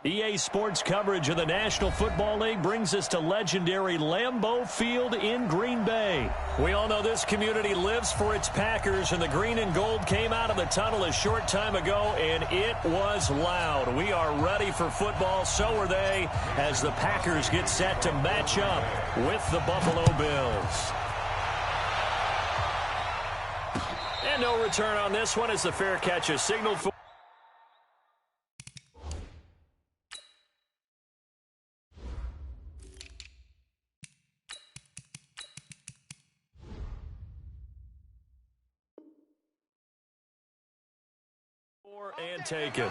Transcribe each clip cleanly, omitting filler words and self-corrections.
EA Sports coverage of the National Football League brings us to legendary Lambeau Field in Green Bay. We all know this community lives for its Packers, and the green and gold came out of the tunnel a short time ago, and it was loud. We are ready for football, so are they, as the Packers get set to match up with the Buffalo Bills. And no return on this one as the fair catch is signaled for. And take it.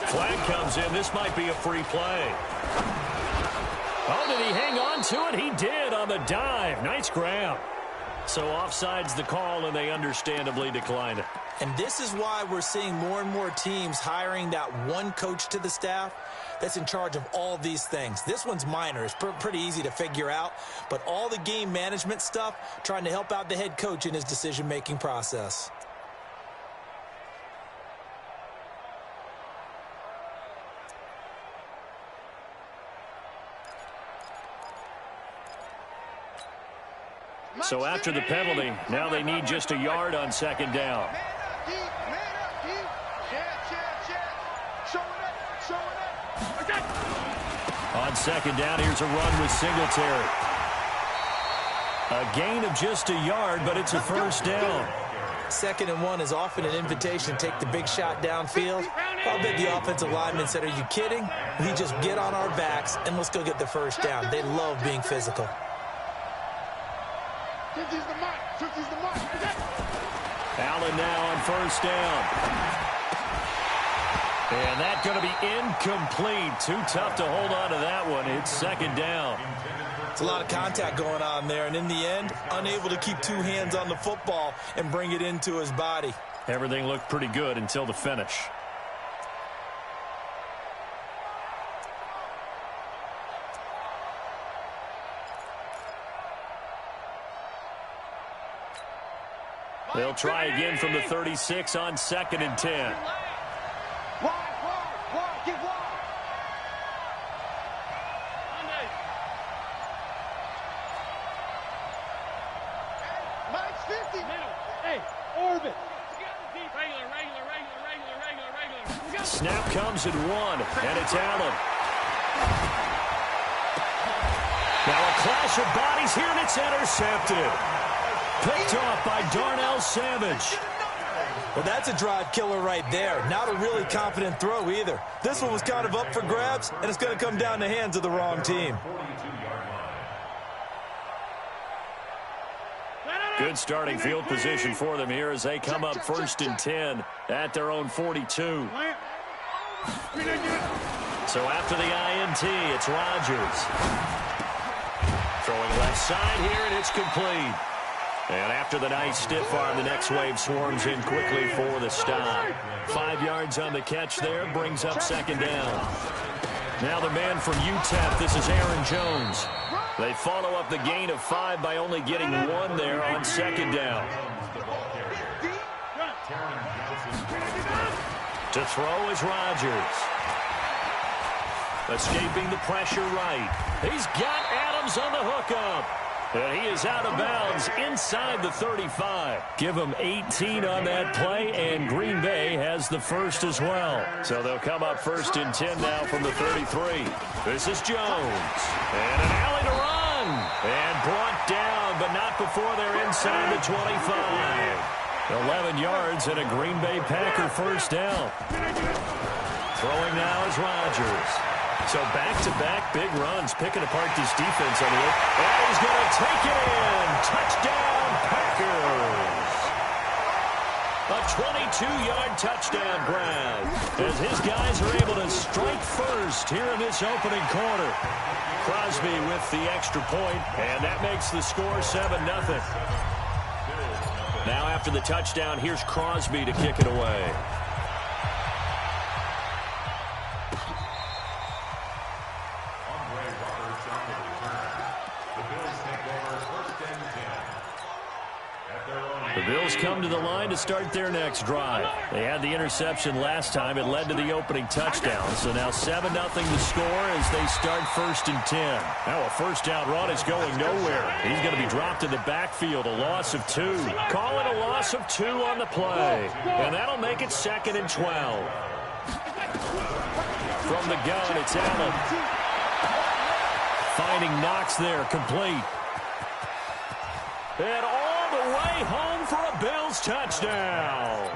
Flag comes in. This might be a free play. Oh, did he hang on to it? He did on the dive. Nice grab. So offside's the call, and they understandably declined it. And this is why we're seeing more and more teams hiring that one coach to the staff that's in charge of all these things. This one's minor. It's pretty easy to figure out. But all the game management stuff, trying to help out the head coach in his decision-making process. So after the penalty, now they need just a yard on second down. On second down, here's a run with Singletary. A gain of just a yard, but it's a first down. 2nd and 1 is often an invitation to take the big shot downfield. I'll bet the offensive lineman said, "Are you kidding? We just get on our backs and let's go get the first down." They love being physical. Allen now on first down. And that's going to be incomplete. Too tough to hold on to that one. It's second down. It's a lot of contact going on there, and in the end, unable to keep two hands on the football and bring it into his body. Everything looked pretty good until the finish. They'll try again from the 36 on 2nd and 10. Snap comes at 1, and it's Allen. Now a clash of bodies here, and it's intercepted. Picked off by Darnell Savage. Well, that's a drive killer right there. Not a really confident throw either. This one was kind of up for grabs, and it's going to come down the hands of the wrong team. Good starting field position for them here as they come up 1st and 10 at their own 42. So after the INT, it's Rodgers. Throwing left side here, and it's complete. And after the nice stiff arm, the next wave swarms in quickly for the stop. 5 yards on the catch there, brings up second down. Now the man from UTEP, this is Aaron Jones. They follow up the gain of 5 by only getting 1 there on second down. To throw is Rodgers. Escaping the pressure right. He's got Adams on the hookup. And he is out of bounds inside the 35. Give him 18 on that play, and Green Bay has the first as well. So they'll come up 1st and 10 now from the 33. This is Jones. And an alley to run. And brought down, but not before they're inside the 25. 11 yards and a Green Bay Packer first down. Throwing now is Rodgers. So back-to-back big runs, picking apart this defense on the open. And he's going to take it in. Touchdown, Packers. A 22-yard touchdown grab as his guys are able to strike first here in this opening quarter. Crosby with the extra point, and that makes the score 7-0. Now after the touchdown, here's Crosby to kick it away. The Bills come to the line to start their next drive. They had the interception last time. It led to the opening touchdown. So now 7-0 the score as they start 1st and 10. Now a first down run is going nowhere. He's going to be dropped in the backfield. A loss of 2. Call it a loss of 2 on the play. And that'll make it 2nd and 12. From the gun, it's Allen. Finding Knox there, complete. And all the way home for a Bills touchdown.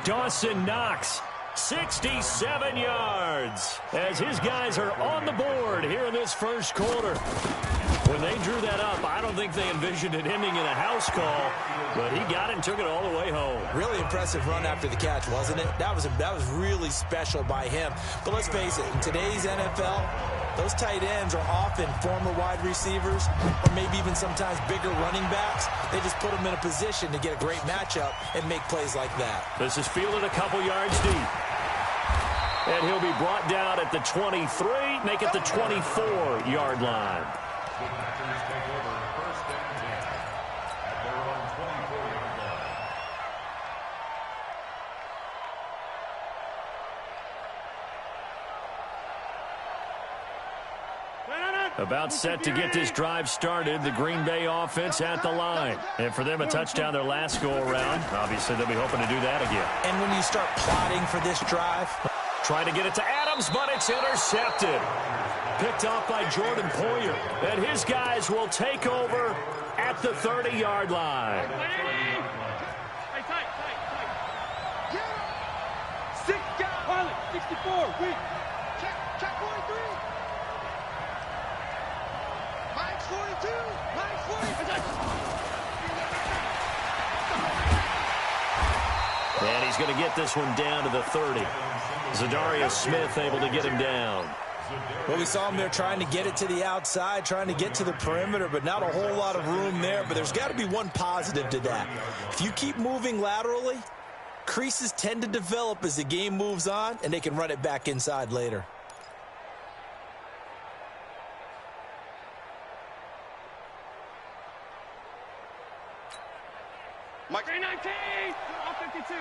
Dawson Knox, 67 yards, as his guys are on the board here in this first quarter. When they drew that up, I don't think they envisioned it ending in a house call, but he got it and took it all the way home. Really impressive run after the catch, wasn't it? That was really special by him. But let's face it, in today's NFL, those tight ends are often former wide receivers or maybe even sometimes bigger running backs. They just put them in a position to get a great matchup and make plays like that. This is fielded a couple yards deep. And he'll be brought down at the 23, make it the 24-yard line. About set to get this drive started, the Green Bay offense at the line. And for them, a touchdown their last go-around. Obviously, they'll be hoping to do that again. And when you start plotting for this drive, trying to get it to Adams, but it's intercepted. Picked off by Jordan Poyer. And his guys will take over at the 30-yard line. Tight. 6 guys. Pilot, 64, weak. Check 43. Mike's 42. Mike's 40. And he's going to get this one down to the 30. Zadarius Smith able to get him down. Well, we saw him there trying to get it to the outside, trying to get to the perimeter, but not a whole lot of room there. But there's got to be one positive to that. If you keep moving laterally, creases tend to develop as the game moves on, and they can run it back inside later. Mike 19, all 52. Check me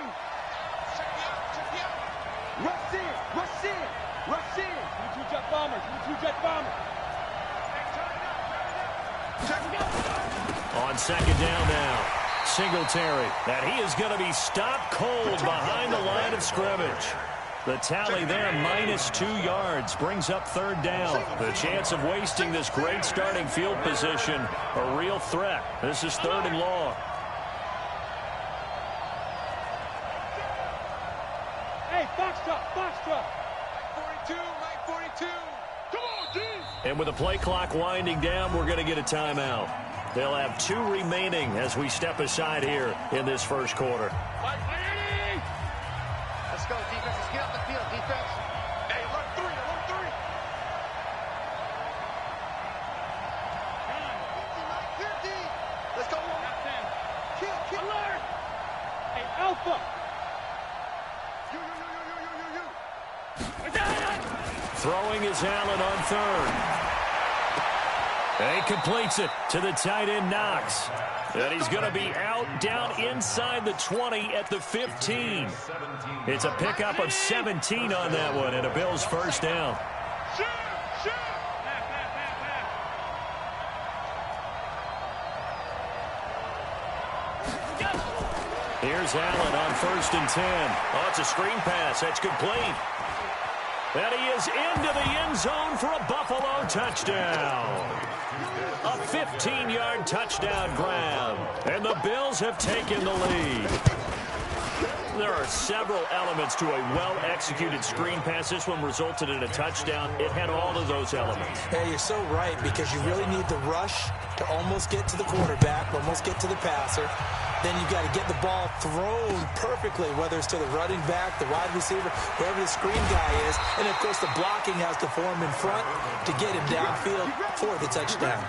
out. Rush in. 2 jet bombers. On second down now, Singletary. And he is going to be stopped cold behind the line of scrimmage. The tally there, -2 yards, brings up 3rd down. The chance of wasting this great starting field position, a real threat. This is 3rd and long. Hey, Foxtrot. 42, Mike 42. Come on, D. And with the play clock winding down, we're going to get a timeout. They'll have 2 remaining as we step aside here in this first quarter. Let's go, defense. Let's get off the field, defense. Hey, run 3. Let's go. Kill. Alert. Hey, Alpha. You. Throwing is Allen on 3rd. And he completes it to the tight end, Knox. And he's going to be out down inside the 20 at the 15. It's a pickup of 17 on that one and a Bills first down. Shoot. Here's Allen on 1st and 10. Oh, it's a screen pass. That's complete. And he is into the end zone for a Buffalo touchdown. A 15-yard touchdown grab. And the Bills have taken the lead. There are several elements to a well-executed screen pass. This one resulted in a touchdown. It had all of those elements. Yeah, you're so right, because you really need the rush to almost get to the quarterback, almost get to the passer. Then you've got to get the ball thrown perfectly, whether it's to the running back, the wide receiver, wherever the screen guy is. And, of course, the blocking has to form in front to get him downfield for the touchdown.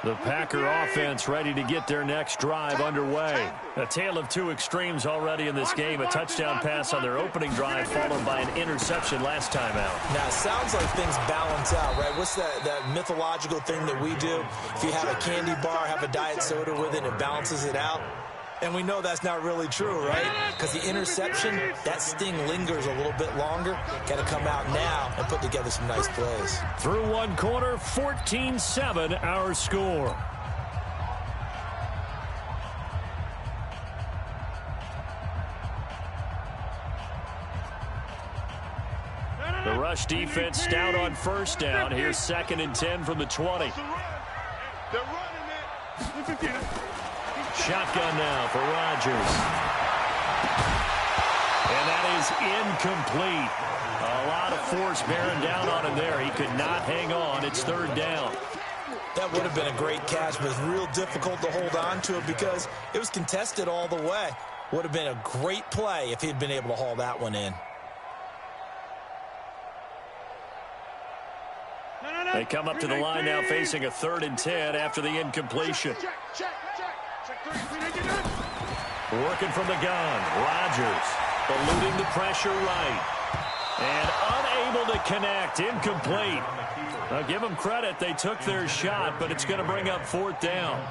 The Packer offense ready to get their next drive underway. A tale of two extremes already in this game. A touchdown pass on their opening drive followed by an interception last time out. Now, it sounds like things balance out, right? What's that mythological thing that we do? If you have a candy bar, have a diet soda with it, it balances it out. And we know that's not really true, right? Because the interception, that sting lingers a little bit longer. Got to come out now and put together some nice plays. Through one quarter, 14-7 our score. The rush defense stout on first down. Here's 2nd and 10 from the 20. They're running it. Shotgun now for Rodgers. And that is incomplete. A lot of force bearing down on him there. He could not hang on. It's 3rd down. That would have been a great catch, but it's real difficult to hold on to it because it was contested all the way. Would have been a great play if he'd been able to haul that one in. They come up to the line now facing a 3rd and 10 after the incompletion. Working from the gun. Rodgers eluding the pressure right. And unable to connect. Incomplete. Now give them credit. They took their shot, but it's going to bring up 4th down.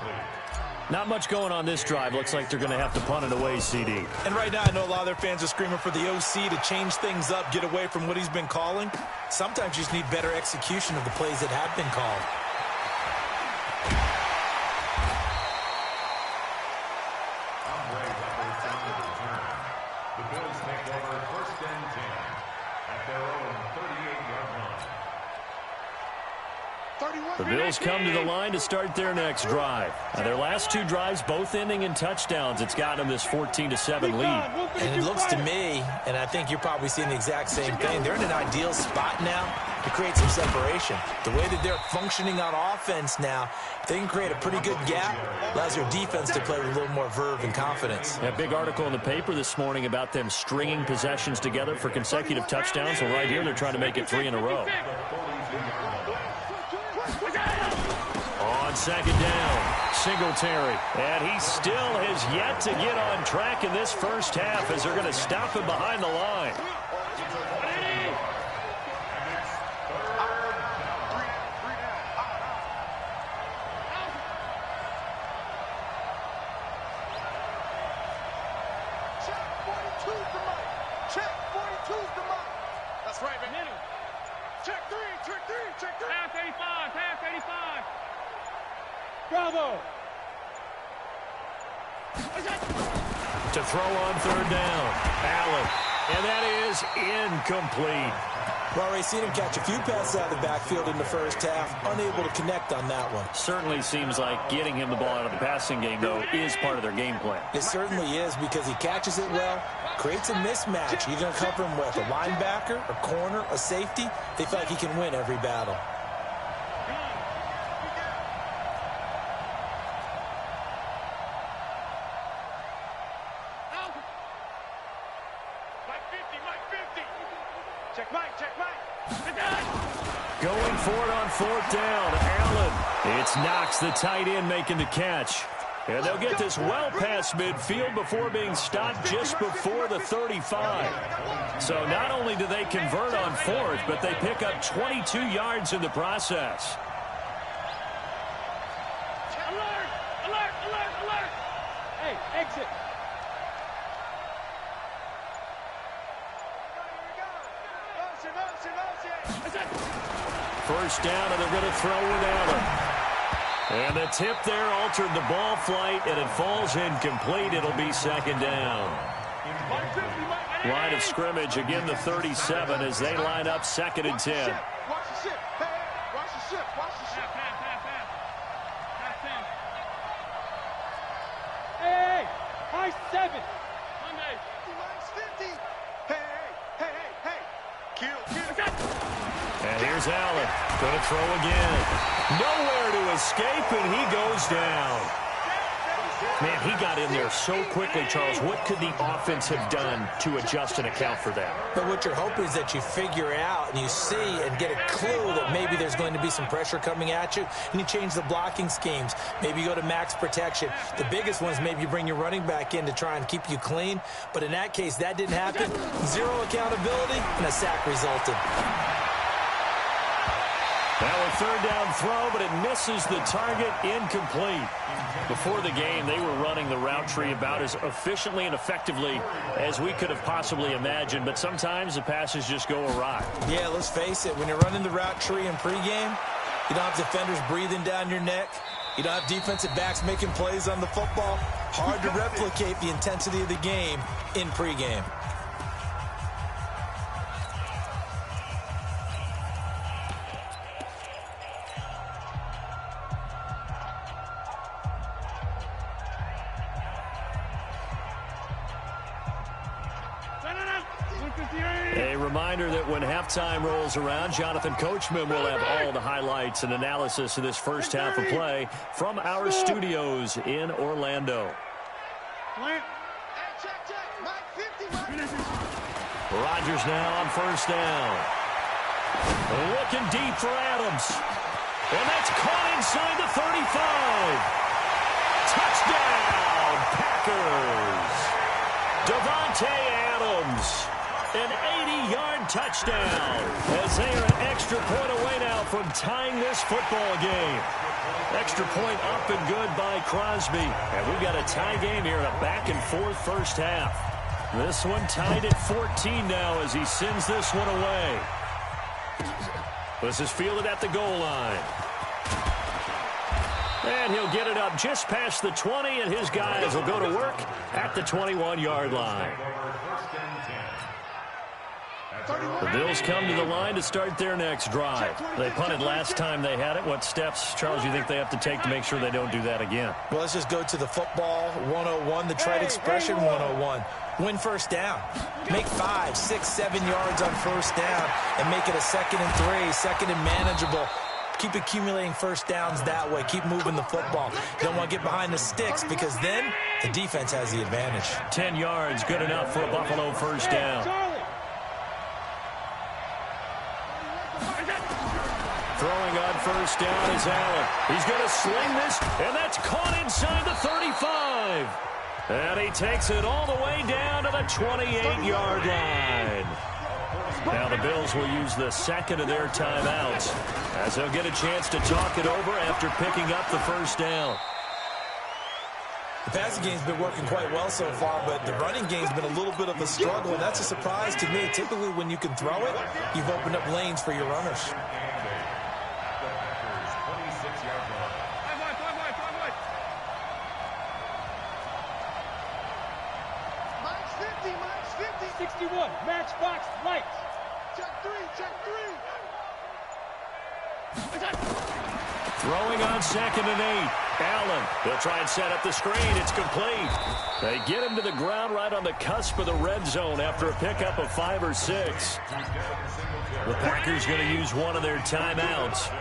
Not much going on this drive. Looks like they're going to have to punt it away, CD. And right now, I know a lot of their fans are screaming for the OC to change things up, get away from what he's been calling. Sometimes you just need better execution of the plays that have been called. The Bills take over 1st and 10 at their own 38-yard line. The Bills come to the line to start their next drive. Now, their last 2 drives, both ending in touchdowns. It's got them this 14-7 lead. And it looks to me, and I think you're probably seeing the exact same thing, they're in an ideal spot now to create some separation. The way that they're functioning on offense now, they can create a pretty good gap. Allows their defense to play with a little more verve and confidence. A big article in the paper this morning about them stringing possessions together for consecutive touchdowns. So right here, they're trying to make it 3 in a row. On 2nd down, Singletary. And he still has yet to get on track in this first half as they're going to stop him behind the line. That's right, man. Check 3, check 3. Pass 85, pass 85. Bravo. To throw on 3rd down, Allen. And that is incomplete. Well, we've seen him catch a few passes out of the backfield in the first half, unable to connect on that one. Certainly seems like getting him the ball out of the passing game, though, is part of their game plan. It certainly is because he catches it well, creates a mismatch. You're going to cover him with a linebacker, a corner, a safety. They feel like he can win every battle. Going for it on 4th down, Allen. It's Knox, the tight end, making the catch. And they'll get this well past midfield before being stopped just before the 35. So not only do they convert on 4th, but they pick up 22 yards in the process. Alert! Alert! Alert! Alert! Hey, exit. First down, and they're going to throw with Allen. And the tip there altered the ball flight, and it falls incomplete. It'll be 2nd down. Line of scrimmage, again the 37 as they line up 2nd and 10. Watch the ship. Hey, watch the ship. Watch the ship. Pass 10. Hey, high 7. Monday. Mine's 50. Hey. Kill. And here's Allen. Going to throw again. Nowhere to escape, and he goes down. Man, he got in there so quickly, Charles. What could the offense have done to adjust and account for that? But what you're hoping is that you figure out and you see and get a clue that maybe there's going to be some pressure coming at you, and you change the blocking schemes. Maybe you go to max protection. The biggest one is maybe you bring your running back in to try and keep you clean. But in that case, that didn't happen. Zero accountability, and a sack resulted. Now a 3rd down throw, but it misses the target, incomplete. Before the game, they were running the route tree about as efficiently and effectively as we could have possibly imagined, but sometimes the passes just go awry. Yeah, let's face it, when you're running the route tree in pregame, you don't have defenders breathing down your neck. You don't have defensive backs making plays on the football. Hard to replicate the intensity of the game in pregame. A reminder that when halftime rolls around, Jonathan Coachman will have all the highlights and analysis of this first half of play from our studios in Orlando. Rodgers now on 1st down. Looking deep for Adams. And that's caught inside the 35. Touchdown, Packers. Davante Adams. An 80-yard touchdown as they are an extra point away now from tying this football game. Extra point up and good by Crosby. And we've got a tie game here in a back-and-forth first half. This one tied at 14 now as he sends this one away. This is fielded at the goal line. And he'll get it up just past the 20, and his guys will go to work at the 21-yard line. The Bills come to the line to start their next drive. They punted last time they had it. What steps, Charles, you think they have to take to make sure they don't do that again? Well, let's just go to the football 101, the trade expression 101. Win first down. Make 5, 6, 7 yards on first down and make it a 2nd and 3, 2nd and manageable. Keep accumulating first downs that way. Keep moving the football. You don't want to get behind the sticks because then the defense has the advantage. 10 yards, good enough for a Buffalo first down. Throwing on first down is Allen. He's going to sling this, and that's caught inside the 35. And he takes it all the way down to the 28-yard line. Now the Bills will use the 2nd of their timeouts as they'll get a chance to talk it over after picking up the first down. The passing game's been working quite well so far, but the running game's been a little bit of a struggle, and that's a surprise to me. Typically, when you can throw it, you've opened up lanes for your runners. Matchbox lights. Check 3. Throwing on 2nd and 8. Allen, they'll try and set up the screen. It's complete. They get him to the ground right on the cusp of the red zone after a pickup of 5 or 6. The Packers going to use one of their timeouts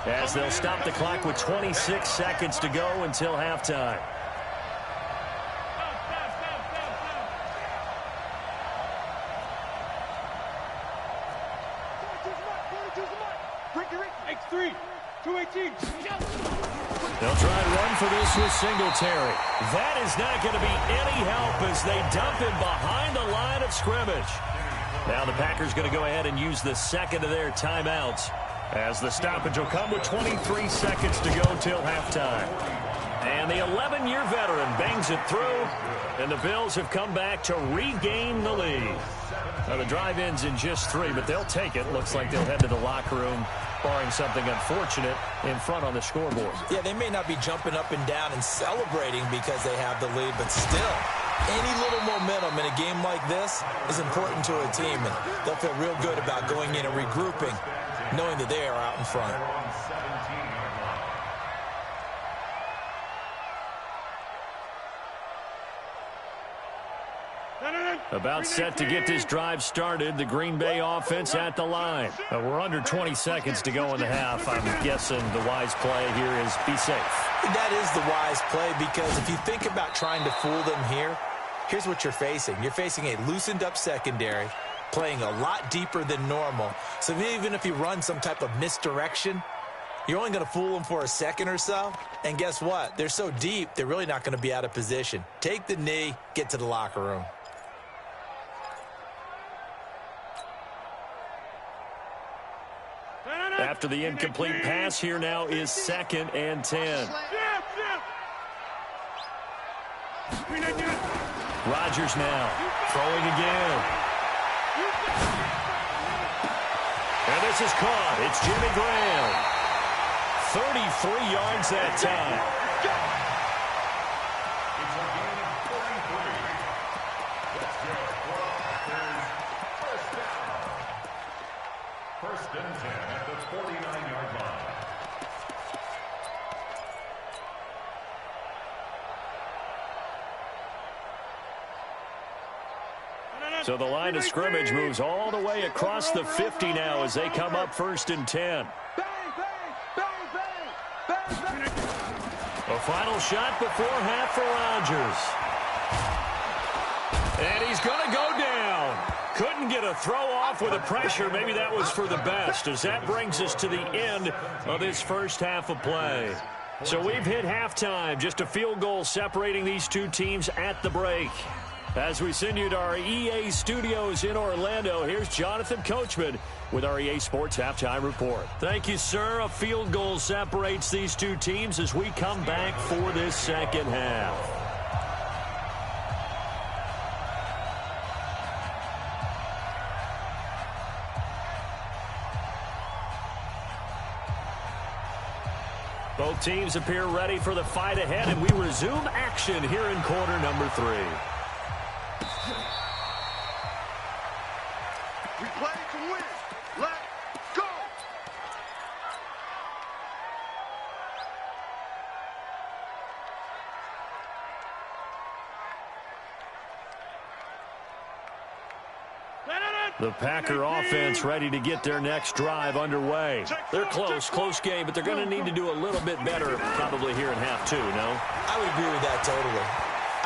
as they'll stop the clock with 26 seconds to go until halftime. They'll try and run for this with Singletary. That is not going to be any help as they dump him behind the line of scrimmage. Now the Packers going to go ahead and use the 2nd of their timeouts as the stoppage will come with 23 seconds to go till halftime. And the 11-year veteran bangs it through, and the Bills have come back to regain the lead. Now the drive ends in just 3, but they'll take it. Looks like they'll head to the locker room, barring something unfortunate in front on the scoreboard. Yeah, they may not be jumping up and down and celebrating because they have the lead, but still, Any little momentum in a game like this is important to a team, and they'll feel real good about going in and regrouping, knowing that they are out in front. About set to get this drive started. The Green Bay offense at the line. We're under 20 seconds to go in the half. I'm guessing the wise play here is be safe. That is the wise play, because if you think about trying to fool them here, here's what you're facing. You're facing a loosened up secondary, playing a lot deeper than normal. So even if you run some type of misdirection, you're only going to fool them for a second or so. And guess what? They're so deep, they're really not going to be out of position. Take the knee, get to the locker room. After the incomplete pass, here now is 2nd and 10. Rodgers now throwing again. And this is caught. It's Jimmy Graham. 33 yards that time. First and 10 at the 49-yard line. So the line of scrimmage moves all the way across the 50 now as they come up 1st and 10. A final shot before half for Rodgers. And he's going to go down. Couldn't get a throw off with the pressure. Maybe that was for the best, as that brings us to the end of this first half of play. So we've hit halftime. Just a field goal separating these two teams at the break. As we send you to our EA studios in Orlando, here's Jonathan Coachman with our EA Sports Halftime Report. Thank you, sir. A field goal separates these two teams as we come back for this second half. Both teams appear ready for the fight ahead, and we resume action here in quarter number 3. We play to win. Let's go. The Packer offense ready to get their next drive underway. They're close game, but they're going to need to do a little bit better probably here in half 2, no? I would agree with that totally.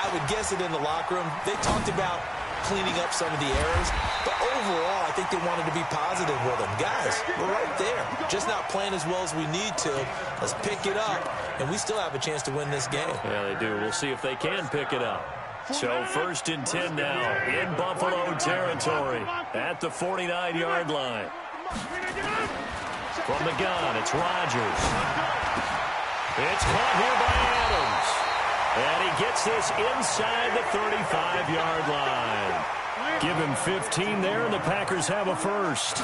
I would guess it in the locker room. They talked about cleaning up some of the errors, but overall, I think they wanted to be positive with them. Guys, we're right there. Just not playing as well as we need to. Let's pick it up, and we still have a chance to win this game. Yeah, they do. We'll see if they can pick it up. So 1st and 10 now in Buffalo territory at the 49-yard line. From the gun, it's Rodgers. It's caught here by Adams. And he gets this inside the 35-yard line. Give him 15 there, and the Packers have a first.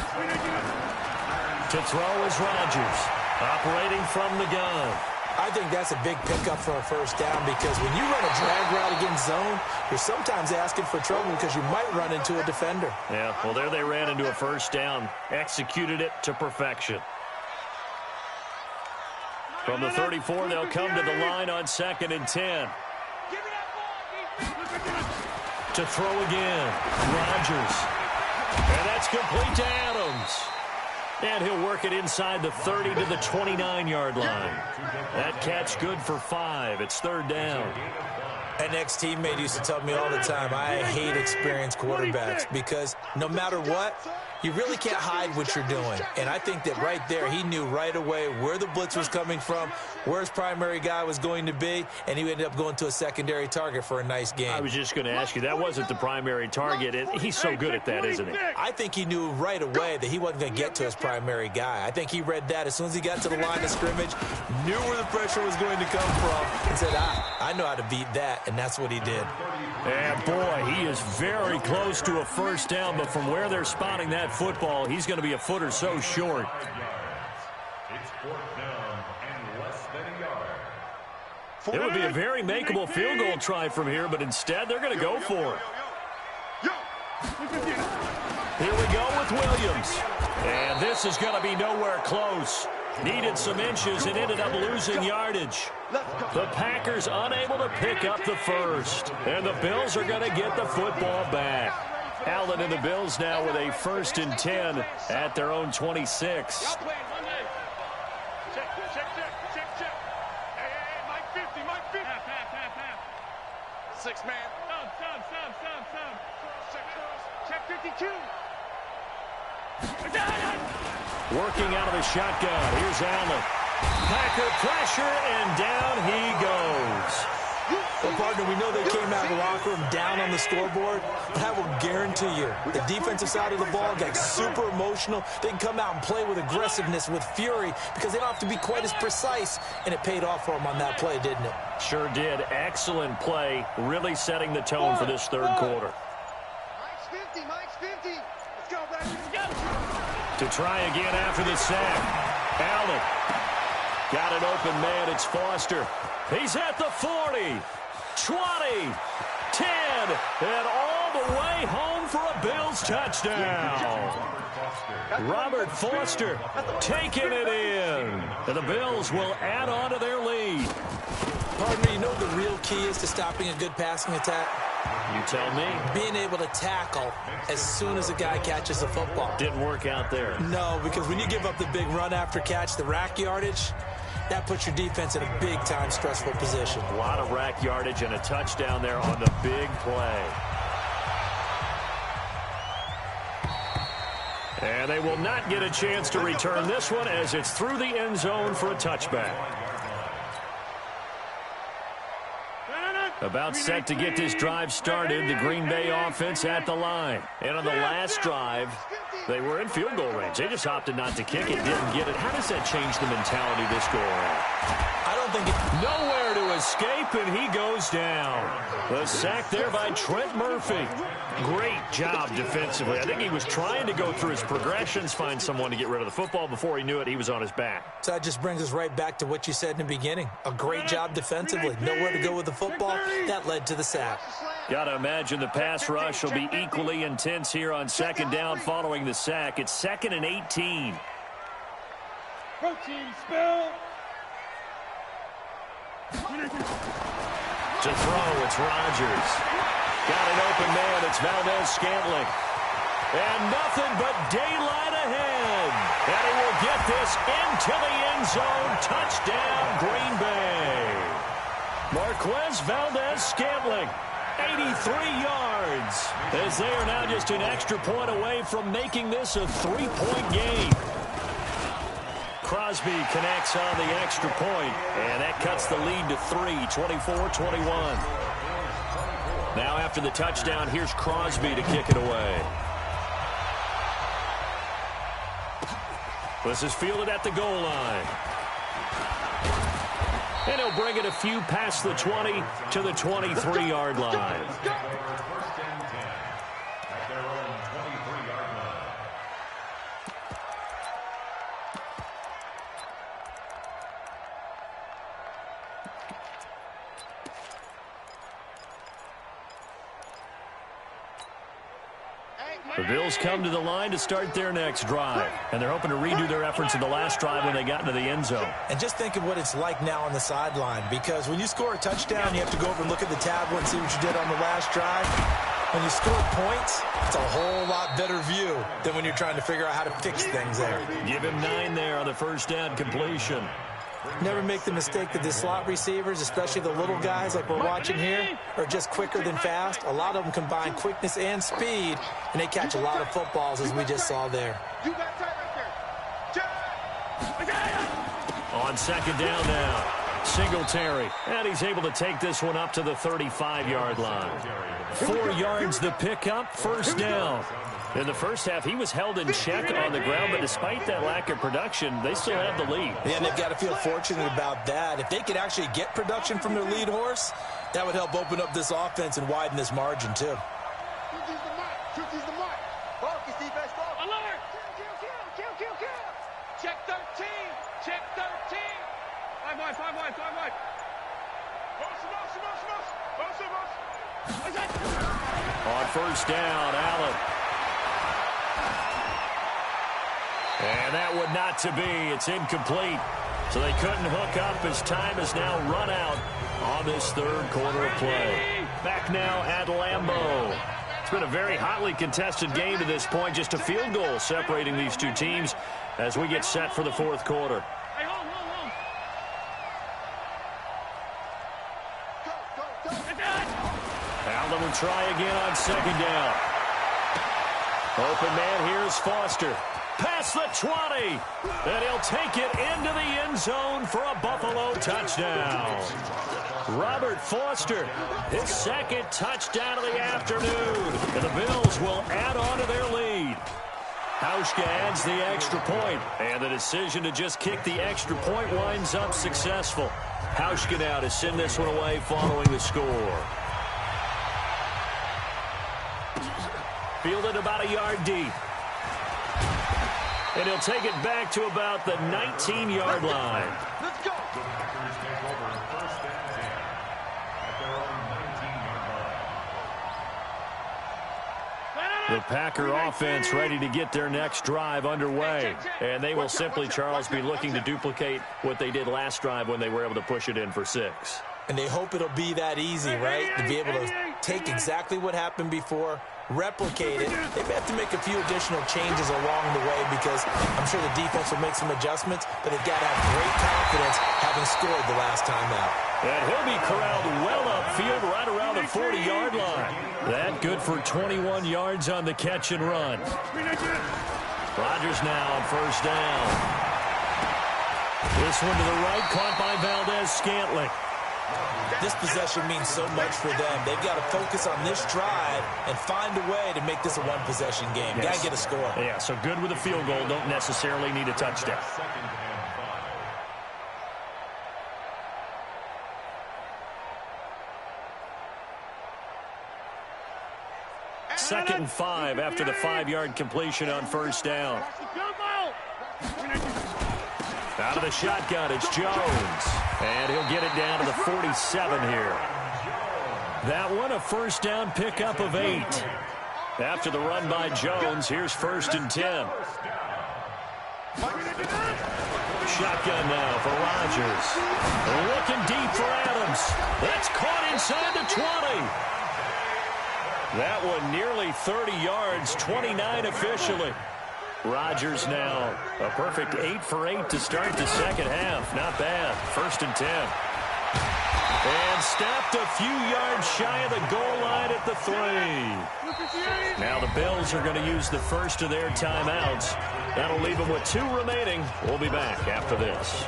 To throw is Rodgers, operating from the gun. I think that's a big pickup for a first down, because when you run a drag route against zone, you're sometimes asking for trouble because you might run into a defender. Yeah, well, there they ran into a first down. Executed it to perfection. From the 34, they'll come to the line on 2nd and 10. To throw again, Rodgers. And that's complete to Adams. And he'll work it inside the 30 to the 29-yard line. That catch good for 5. It's 3rd down. An ex-teammate used to tell me all the time, I hate experienced quarterbacks, because no matter what, you really can't hide what you're doing. And I think that right there, he knew right away where the blitz was coming from, where his primary guy was going to be, and he ended up going to a secondary target for a nice game. I was just going to ask you, that wasn't the primary target. He's so good at that, isn't he? I think he knew right away that he wasn't going to get to his primary guy. I think he read that as soon as he got to the line of scrimmage, knew where the pressure was going to come from, and said, I know how to beat that. And that's what he did. And boy, he is very close to a first down, but from where they're spotting that football, he's going to be a foot or so short. It's 4th down and less than a yard. It would be a very makeable field goal try from here, but instead they're going to go for it. Here we go with Williams. And this is going to be nowhere close. Needed some inches and ended up losing yardage. The Packers unable to pick up the first. And the Bills are going to get the football back. Allen and the Bills now with a 1st and 10 at their own 26. Check. Hey, Mike 50, Mike 50. Half. 6 man. Sub. Check 52. Working out of the shotgun. Here's Allen. Packer pressure, and down he goes. Well, partner, we know they came out of the locker room down on the scoreboard, but I will guarantee you the defensive side of the ball got super emotional. They can come out and play with aggressiveness, with fury, because they don't have to be quite as precise, and it paid off for them on that play, didn't it? Sure did. Excellent play, really setting the tone for this third quarter. Mike's 50. Let's go, baby. To try again after the sack. Allen. Got an open man. It's Foster. He's at the 40, 20, 10, and all the way home for a Bills touchdown. Robert Foster taking it in. And the Bills will add on to their lead. Partner, you know the real key is to stopping a good passing attack? You tell me. Being able to tackle as soon as a guy catches the football. Didn't work out there. No, because when you give up the big run after catch, the rack yardage, that puts your defense in a big-time stressful position. A lot of rack yardage and a touchdown there on the big play. And they will not get a chance to return this one as it's through the end zone for a touchback. About set to get this drive started, the Green Bay offense at the line. And on the last drive, they were in field goal range. They just opted not to kick it, didn't get it. How does that change the mentality this go around? I don't think it... Nowhere to escape, and he goes down. The sack there by Trent Murphy. Great job defensively. I think he was trying to go through his progressions, find someone to get rid of the football. Before he knew it, he was on his back. So that just brings us right back to what you said in the beginning. A great job defensively. Nowhere to go with the football. That led to the sack. Got to imagine the pass rush will be equally intense here on 2nd down following the sack. It's 2nd and 18. Protein spill. To throw, it's Rodgers. Got an open man, it's Valdez-Scantling. And nothing but daylight ahead. And he will get this into the end zone. Touchdown, Green Bay. Marquez Valdez-Scantling, 83 yards. As they are now just an extra point away from making this a 3-point game. Crosby connects on the extra point, and that cuts the lead to 3, 24-21. Now after the touchdown, here's Crosby to kick it away. This is fielded at the goal line. And he'll bring it a few past the 20 to the 23-yard line. The Bills come to the line to start their next drive. And they're hoping to redo their efforts in the last drive when they got into the end zone. And just think of what it's like now on the sideline. Because when you score a touchdown, you have to go over and look at the tablet and see what you did on the last drive. When you score points, it's a whole lot better view than when you're trying to figure out how to fix things there. Give him 9 there on the first down completion. Never make the mistake that the slot receivers, especially the little guys like we're watching here, are just quicker than fast. A lot of them combine quickness and speed, and they catch a lot of footballs, as we just saw there. On 2nd down now, Singletary. And he's able to take this one up to the 35-yard line. 4 yards the pickup, first down. In the first half, he was held in check on the ground, but despite that lack of production, they still have the lead. Yeah, and they've got to feel fortunate about that. If they could actually get production from their lead horse, that would help open up this offense and widen this margin, too. Alert! Check 13! Check 13! 5 wide. On first down, Allen. And that would not to be. It's incomplete. So they couldn't hook up as time has now run out on this third quarter of play. Back now at Lambeau. It's been a very hotly contested game to this point. Just a field goal separating these two teams as we get set for the fourth quarter. Allen will try again on second down. Open man here is Foster. Past the 20. And he'll take it into the end zone for a Buffalo touchdown. Robert Foster, his second touchdown of the afternoon. And the Bills will add on to their lead. Hauschka adds the extra point. And the decision to just kick the extra point winds up successful. Hauschka now to send this one away following the score. Fielded about a yard deep. And he'll take it back to about the 19-yard line. Let's go. The Packers take over first and 10 at their own 19-yard line. The Packer offense ready to get their next drive underway. And they will simply, Charles, be looking to duplicate what they did last drive when they were able to push it in for 6. And they hope it'll be that easy, right? To be able to take exactly what happened before, replicate it. They may have to make a few additional changes along the way because I'm sure the defense will make some adjustments, but they've got to have great confidence having scored the last time out. And he'll be corralled well upfield right around the 40-yard line. That good for 21 yards on the catch and run. Rodgers now on first down. This one to the right, caught by Valdez-Scantling. This possession means so much for them. They've got to focus on this drive and find a way to make this a one-possession game. Yes. Got to get a score. Yeah, so good with a field goal. Don't necessarily need a touchdown. Second and 5 after the 5-yard completion on first down. Out of the shotgun, it's Jones. And he'll get it down to the 47 here. That one a first down pickup of 8. After the run by Jones, here's first and 10. Shotgun now for Rodgers. Looking deep for Adams. That's caught inside the 20. That one nearly 30 yards, 29 officially. Rodgers now a perfect 8 for 8 to start the second half. Not bad. First and 10. And stopped a few yards shy of the goal line at the 3. Now the Bills are going to use the first of their timeouts. That'll leave them with 2 remaining. We'll be back after this.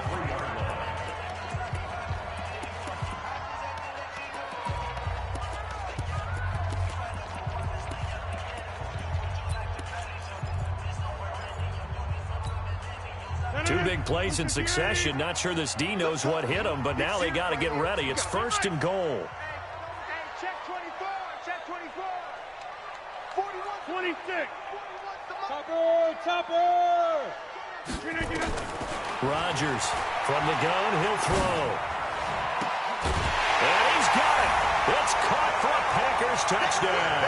Two big plays in succession. Not sure this D knows what hit him, but now they got to get ready. It's first and goal. Check 24. Check 24. 41. 26. Topper. Rodgers from the gun. He'll throw. And he's got it. It's caught for a Packers touchdown.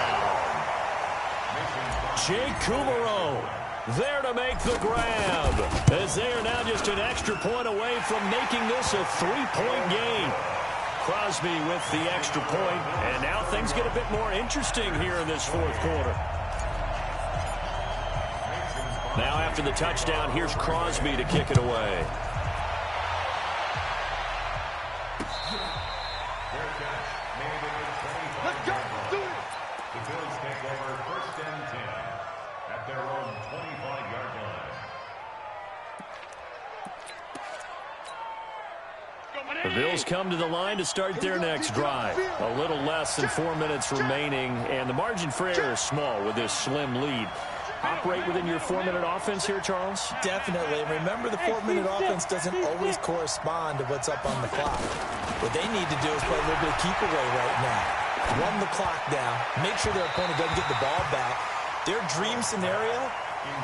Jake Kumaro there to make the grab, as they are now just an extra point away from making this a 3-point game. Crosby with the extra point, and now things get a bit more interesting here in this fourth quarter. Now after the touchdown, here's Crosby to kick it away. Let's go. Do it. The Bills take over first and 10 at their own 25-yard line. The Bills come to the line to start their next drive. A little less than 4 minutes remaining, and the margin for error is small with this slim lead. Operate within your 4-minute offense here, Charles? Definitely. Remember, the 4-minute offense doesn't always correspond to what's up on the clock. What they need to do is play a little bit of keep away right now. Run the clock down. Make sure their opponent doesn't get the ball back. Their dream scenario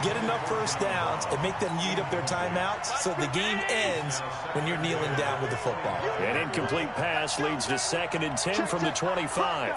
Get enough first downs and make them eat up their timeouts so the game ends when you're kneeling down with the football. An incomplete pass leads to 2nd and 10 from the 25.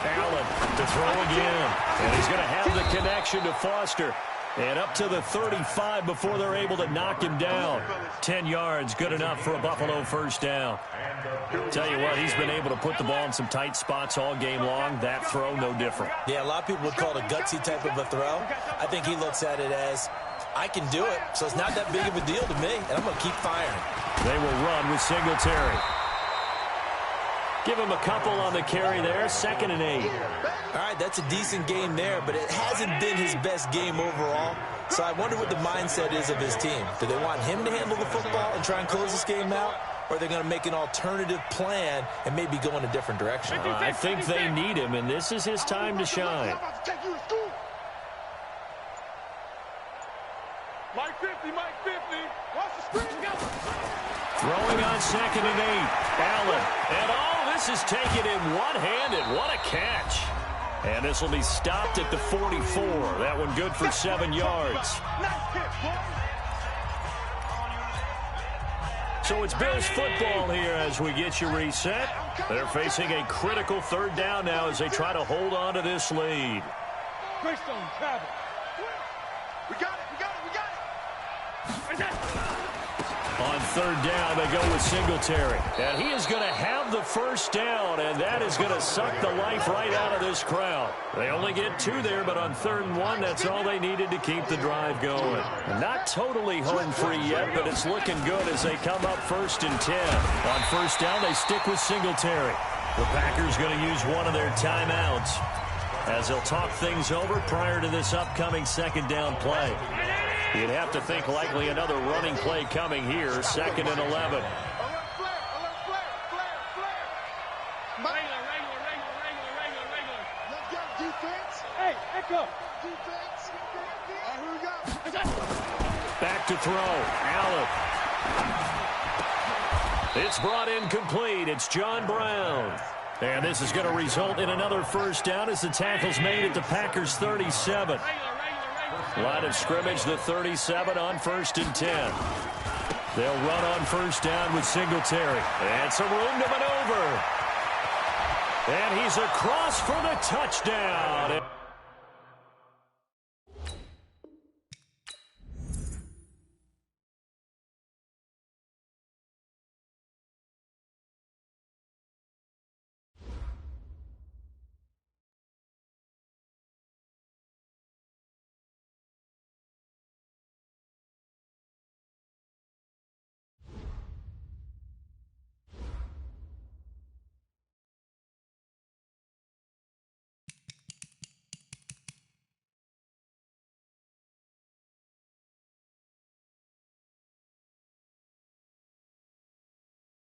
Allen to throw again. And he's going to have the connection to Foster. And up to the 35 before they're able to knock him down. 10 yards, good enough for a Buffalo first down. Tell you what, he's been able to put the ball in some tight spots all game long. That throw, no different. Yeah, a lot of people would call it a gutsy type of a throw. I think he looks at it as, I can do it, so it's not that big of a deal to me, and I'm going to keep firing. They will run with Singletary. Give him a couple on the carry there. 2nd and 8. All right, that's a decent game there, but it hasn't been his best game overall. So I wonder what the mindset is of his team. Do they want him to handle the football and try and close this game out? Or are they going to make an alternative plan and maybe go in a different direction? I think they need him, and this is his time to shine. Mike 50, Mike 50. Watch the screen. Throwing on 2nd and 8. Allen. And all this is taken in one-handed. What a catch. And this will be stopped at the 44. That one good for 7 yards. So it's Bills football here as we get you reset. They're facing a critical 3rd down now as they try to hold on to this lead. Greystone, travel. We got it, we got it, we got it. Right there. On 3rd down, they go with Singletary. And he is going to have the first down, and that is going to suck the life right out of this crowd. They only get 2 there, but on 3rd and 1, that's all they needed to keep the drive going. Not totally home free yet, but it's looking good as they come up 1st and 10. On 1st down, they stick with Singletary. The Packers going to use one of their timeouts as they'll talk things over prior to this upcoming 2nd down play. You'd have to think likely another running play coming here, 2nd and 11. Back to throw. Allen. It's brought in complete. It's John Brown. And this is going to result in another first down as the tackle's made at the Packers' 37. Line of scrimmage, the 37 on 1st and 10. They'll run on 1st down with Singletary. And some room to maneuver. And he's across for the touchdown.